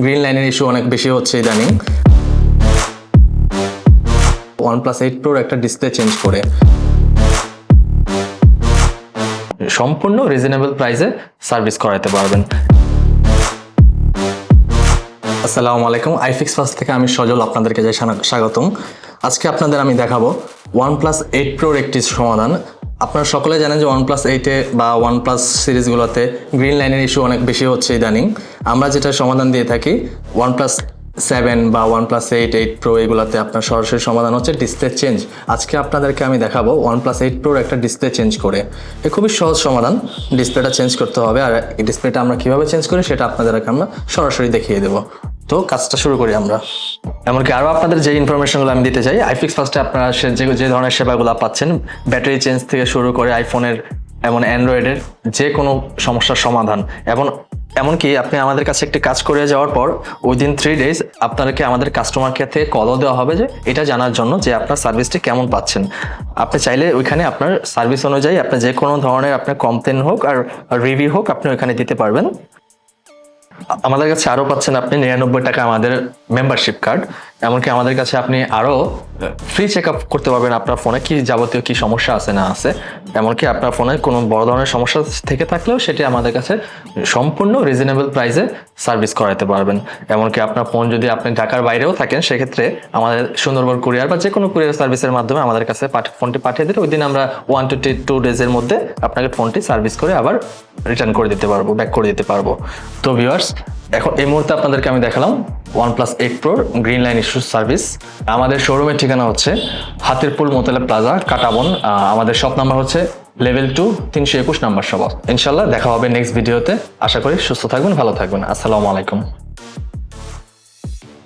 Green লাইনের issue অনেক বেশি হচ্ছে ইদানিং। OnePlus 8 Pro একটা ডিসপ্লে চেঞ্জ করে সম্পূর্ণ রিজনেবল প্রাইসে সার্ভিস করাতে পারবেন। আসসালামু আলাইকুম, iFix Fast থেকে আমি সজল আপনাদেরকে জানাই স্বাগতম। আজকে আপনাদের আমি দেখাবো OnePlus 8 Pro একটি সমাধান। আপনারা সকলে জানেন যে OnePlus 8-এ বা OnePlus সিরিজগুলোতে গ্রিন লাইনের ইস্যু অনেক বেশি হচ্ছে ইদানিং। আমরা যেটা সমাধান দিয়ে থাকি OnePlus 7 বা OnePlus 8 Pro এগুলোতে আপনার সরাসরি সমাধান হচ্ছে ডিসপ্লে চেঞ্জ। আজকে আপনাদেরকে আমি দেখাবো OnePlus 8 Pro একটা ডিসপ্লে চেঞ্জ করে। এ খুবই সহজ সমাধান, ডিসপ্লেটা চেঞ্জ করতে হবে। আর এই ডিসপ্লেটা আমরা কীভাবে চেঞ্জ করি সেটা আপনাদেরকে আমরা সরাসরি দেখিয়ে দেবো। তো কাজটা শুরু করি আমরা। এমনকি আরও আপনাদের যে ইনফরমেশনগুলো আমি দিতে চাই, iFix Fast-এ আপনারা যে ধরনের সেবাগুলো পাচ্ছেন, ব্যাটারি চেঞ্জ থেকে শুরু করে আইফোনের এমন অ্যান্ড্রয়েডের যে কোনো সমস্যার সমাধান, এমনকি আপনি আমাদের কাছে একটি কাজ করে যাওয়ার পর উইদিন 3 days আপনাদেরকে আমাদের কাস্টমার কেয়ার থেকে কলও দেওয়া হবে যে এটা জানার জন্য যে আপনার সার্ভিসটি কেমন পাচ্ছেন। আপনি চাইলে ওইখানে আপনার সার্ভিস অনুযায়ী আপনি যে কোনো ধরনের আপনার কমপ্লেন হোক আর রিভিউ হোক আপনি ওইখানে দিতে পারবেন। আমাদের কাছে আরও পাচ্ছেন আপনি 99 টাকা আমাদের মেম্বারশিপ কার্ড। এমনকি আমাদের কাছে আপনি আরও ফ্রি চেক আপ করতে পারবেন আপনার ফোনে কি যাবতীয় কি সমস্যা আছে না আছে। এমনকি আপনার ফোনে কোনো বড় ধরনের সমস্যা থেকে থাকলেও সেটি আমাদের কাছে সম্পূর্ণ রিজনেবল প্রাইসে সার্ভিস করাতে পারবেন। এমনকি আপনার ফোন যদি আপনি ঢাকার বাইরেও থাকেন, সেক্ষেত্রে আমাদের সুন্দরবন কুরিয়ার বা যে কোনো কুরিয়ার সার্ভিসের মাধ্যমে আমাদের কাছে ফোনটি পাঠিয়ে দিলে ওই দিন আমরা 1 to 2 days-এর মধ্যে আপনাকে ফোনটি সার্ভিস করে আবার রিটার্ন করে দিতে পারবো, ব্যাক করে দিতে পারবো। তো ভিউয়ার্স, এখন এই মুহূর্তে আপনাদেরকে আমি দেখালাম OnePlus 8 Pro green line issue service. আমাদের শোরুমের ঠিকানা হচ্ছে হাতিরপুল মোতালেব প্লাজা, কাটাবন। আমাদের শপ নাম্বার হচ্ছে লেভেল 2 321 নাম্বার শপ। ইনশাল্লাহ দেখা হবে নেক্সট ভিডিওতে। আশা করি সুস্থ থাকবেন, ভালো থাকবেন। আসসালামু আলাইকুম।